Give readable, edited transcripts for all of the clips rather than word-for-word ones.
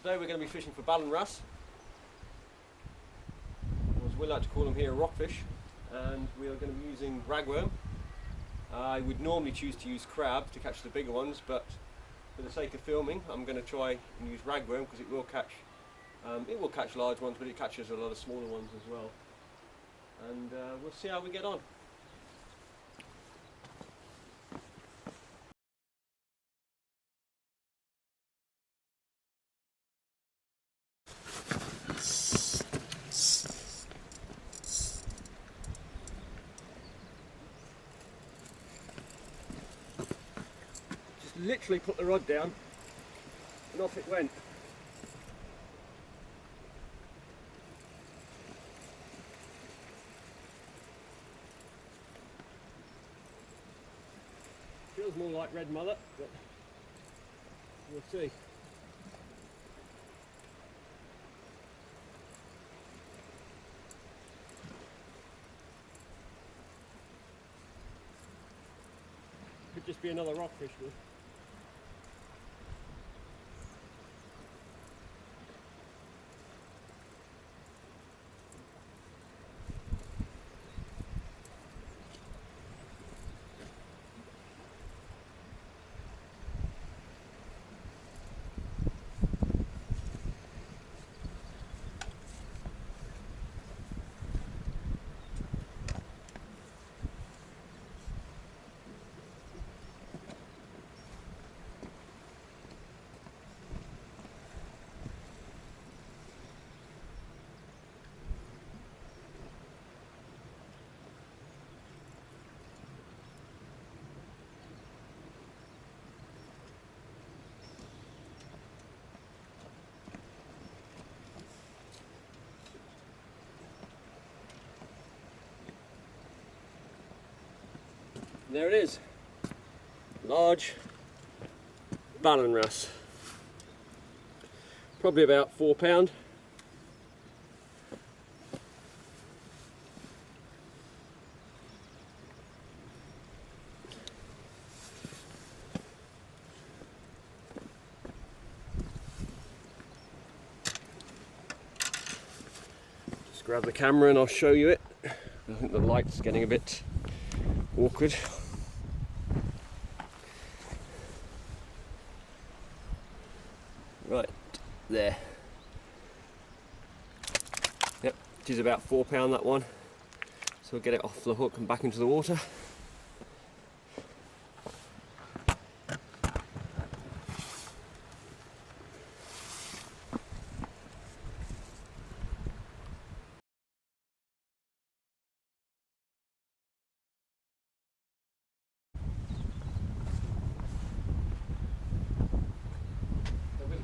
Today we're going to be fishing for Ballan Wrasse, or as we like to call them here, rockfish, and we are going to be using ragworm. I would normally choose to use crab to catch the bigger ones, but for the sake of filming I'm going to try and use ragworm because it will catch large ones, but it catches a lot of smaller ones as well. And we'll see how we get on. Just literally put the rod down and off it went. Feels more like red mullet, but we'll see. Could just be another rockfish though. There it is, large Ballan Wrasse, probably about 4 pound. Just grab the camera and I'll show you it. I think the light's getting a bit awkward. Right, there. Yep, it is about 4 pound, that one. So we'll get it off the hook and back into the water.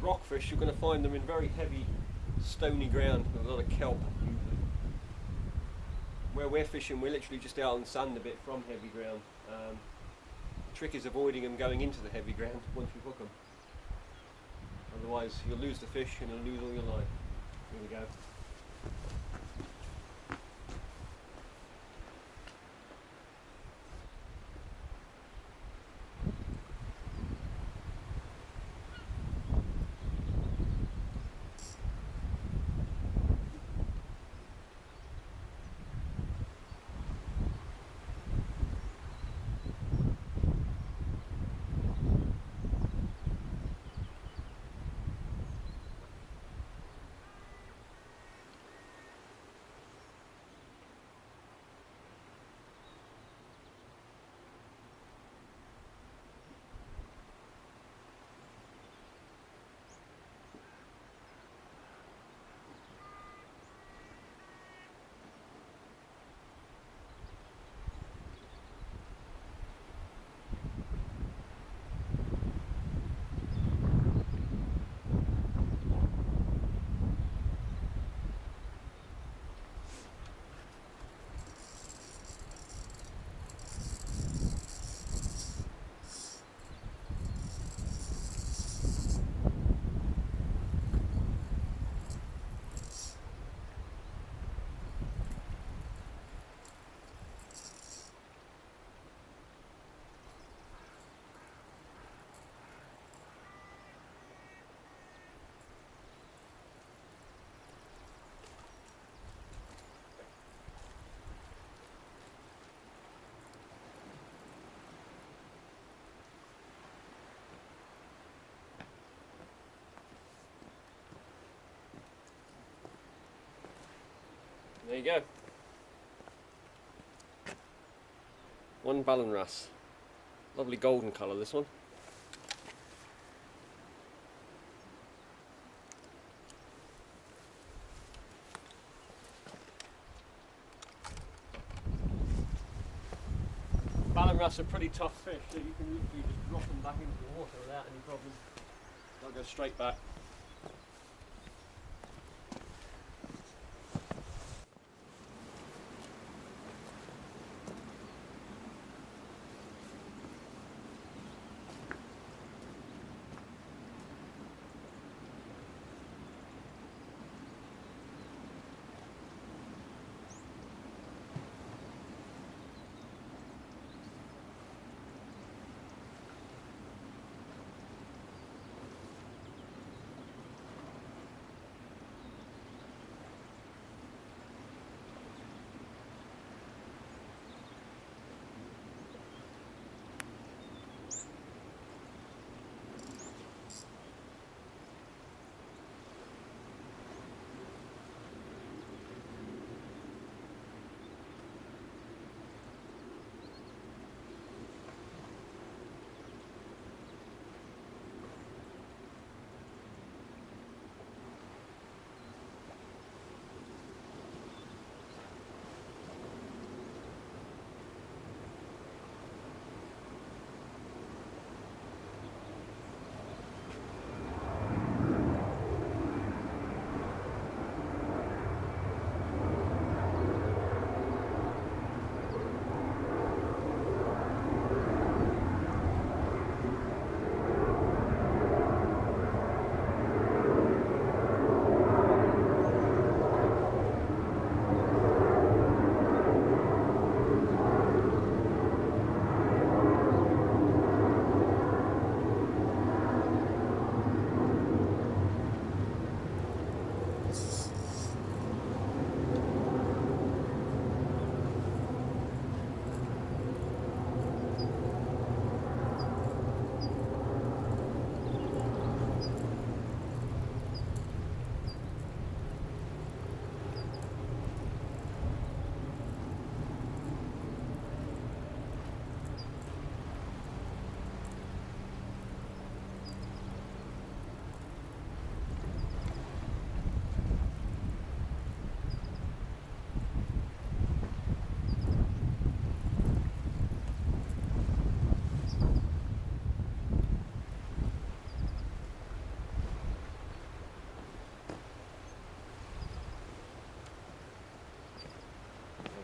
Rockfish, you're going to find them in very heavy stony ground with a lot of kelp usually. Where we're fishing, we're literally just out on sand a bit from heavy ground. The trick is avoiding them going into the heavy ground once you hook them. Otherwise you'll lose the fish and you'll lose all your line. Here we go. There you go. One Ballan Wrasse. Lovely golden colour, this one. Ballan Wrasse are pretty tough fish, so you can literally just drop them back into the water without any problem. They'll go straight back.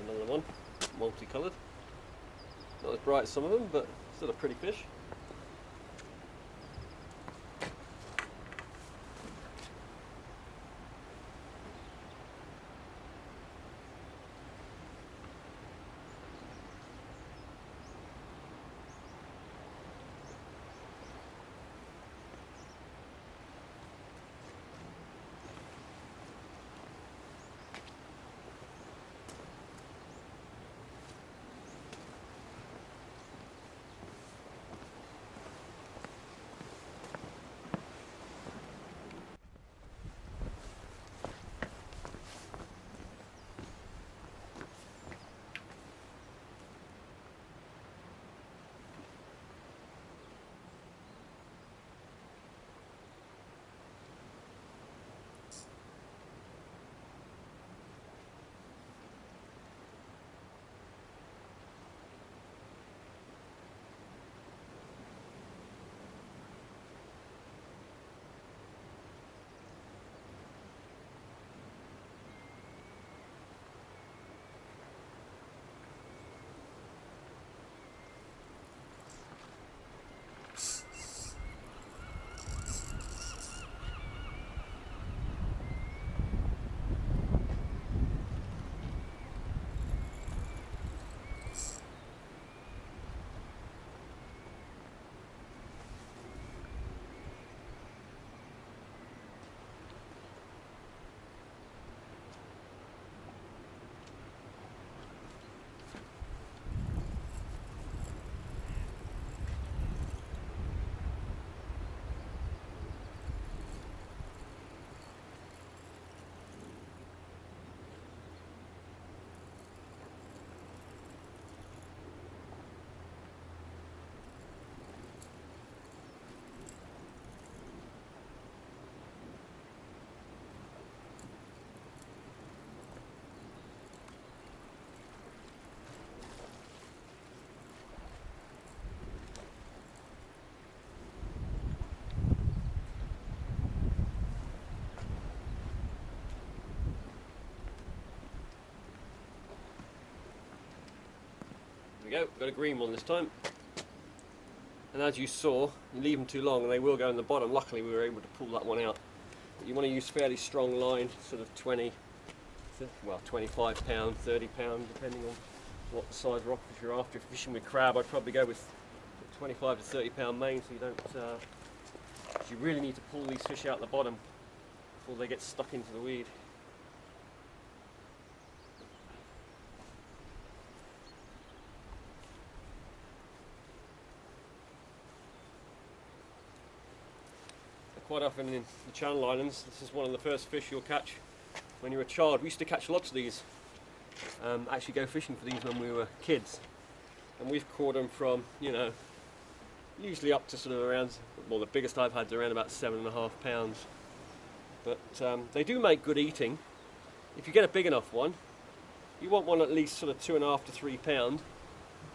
Another one, multicoloured. Not as bright as some of them, but still a pretty fish. we go, we've got a green one this time. And as you saw, you leave them too long and they will go in the bottom. Luckily we were able to pull that one out. But you want to use fairly strong line, sort of 20, well 25 pound, 30 pound, depending on what size rockfish you're after. If you're fishing with crab, I'd probably go with 25 to 30 pound main, so you don't, you really need to pull these fish out the bottom before they get stuck into the weed. Quite often in the Channel Islands, this is one of the first fish you'll catch when you're a child. We used to catch lots of these, actually go fishing for these when we were kids. And we've caught them from, you know, usually up to sort of around, well the biggest I've had is around about 7.5 pounds. But they do make good eating. If you get a big enough one, you want one at least sort of 2.5 to 3 pound.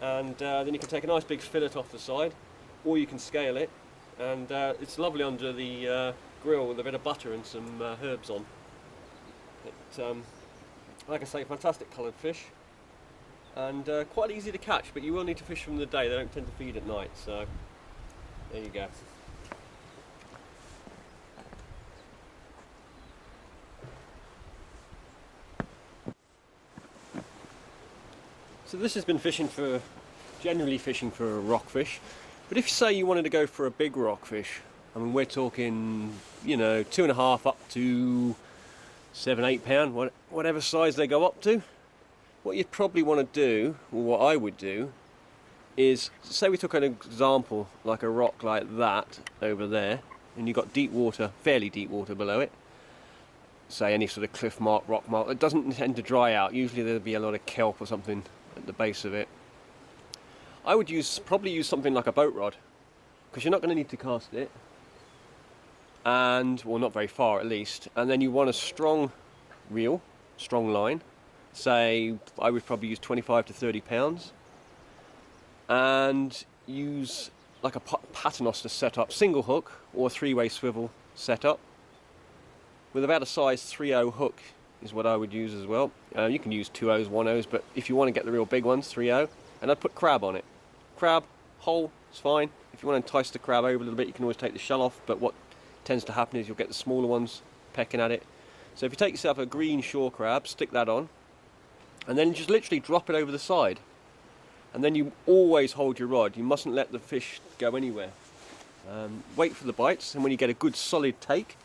And then you can take a nice big fillet off the side, or you can scale it. And it's lovely under the grill with a bit of butter and some herbs on. It, like I say, fantastic coloured fish, and quite easy to catch, but you will need to fish from the day. They don't tend to feed at night, so there you go. So this has been generally fishing for rockfish. But if say you wanted to go for a big rockfish, I mean we're talking, you know, 2.5 up to 7-8 pound, whatever size they go up to. What you'd probably want to do, or what I would do, is say we took an example like a rock like that over there, and you've got deep water, fairly deep water below it. Say any sort of cliff mark, rock mark, it doesn't tend to dry out. Usually there'll be a lot of kelp or something at the base of it. I would probably use something like a boat rod, because you're not going to need to cast it, and well, not very far at least. And then you want a strong reel, strong line. Say I would probably use 25 to 30 pounds, and use like a paternoster setup, single hook or 3-way swivel setup with about a size 3/0 hook is what I would use as well. You can use 2/0s, 1/0s, but if you want to get the real big ones, 3/0. And I'd put crab on it. Crab, whole, it's fine. If you want to entice the crab over a little bit, you can always take the shell off, but what tends to happen is you'll get the smaller ones pecking at it. So if you take yourself a green shore crab, stick that on, and then just literally drop it over the side. And then you always hold your rod. You mustn't let the fish go anywhere. Wait for the bites, and when you get a good solid take,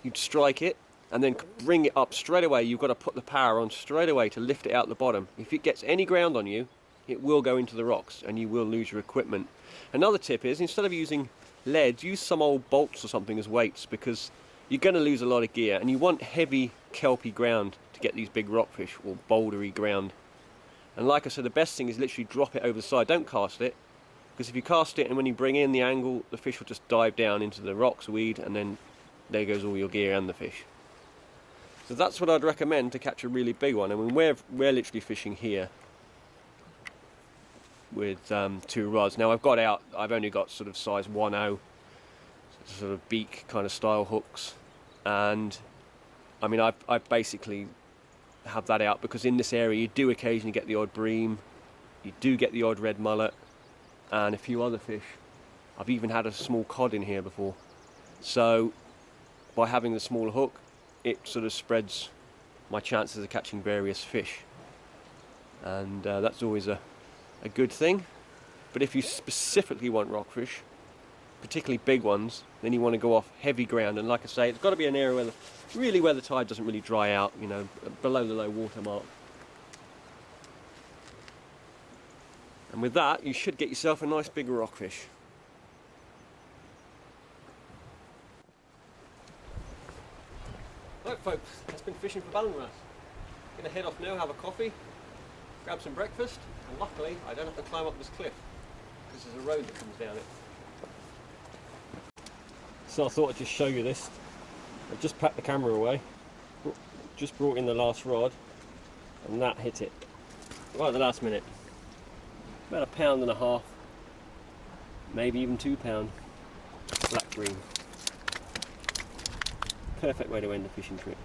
you'd strike it, and then bring it up straight away. You've got to put the power on straight away to lift it out the bottom. If it gets any ground on you, it will go into the rocks and you will lose your equipment. Another tip is, instead of using leads, use some old bolts or something as weights, because you're going to lose a lot of gear, and you want heavy kelpy ground to get these big rockfish, or bouldery ground. And like I said, the best thing is literally drop it over the side. Don't cast it, because if you cast it and when you bring in the angle, the fish will just dive down into the rocks, weed, and then there goes all your gear and the fish. So that's what I'd recommend to catch a really big one. I mean, we're literally fishing here with 2 rods. Now I've only got sort of size 1/0, sort of beak kind of style hooks, and I mean I basically have that out because in this area you do occasionally get the odd bream, you do get the odd red mullet, and a few other fish. I've even had a small cod in here before. So by having the smaller hook, it sort of spreads my chances of catching various fish, and that's always a good thing. But if you specifically want rockfish, particularly big ones, then you want to go off heavy ground, and like I say, it's got to be an area where the tide doesn't really dry out, you know, below the low water mark. And with that, you should get yourself a nice big rockfish. Right folks, that's been fishing for Ballan Wrasse. I'm going to head off now, have a coffee, grab some breakfast, and luckily I don't have to climb up this cliff because there's a road that comes down it. So I thought I'd just show you this. I've just packed the camera away, just brought in the last rod, and that hit it right at the last minute. About 1.5 pounds, maybe even 2 pound black green. Perfect way to end a fishing trip.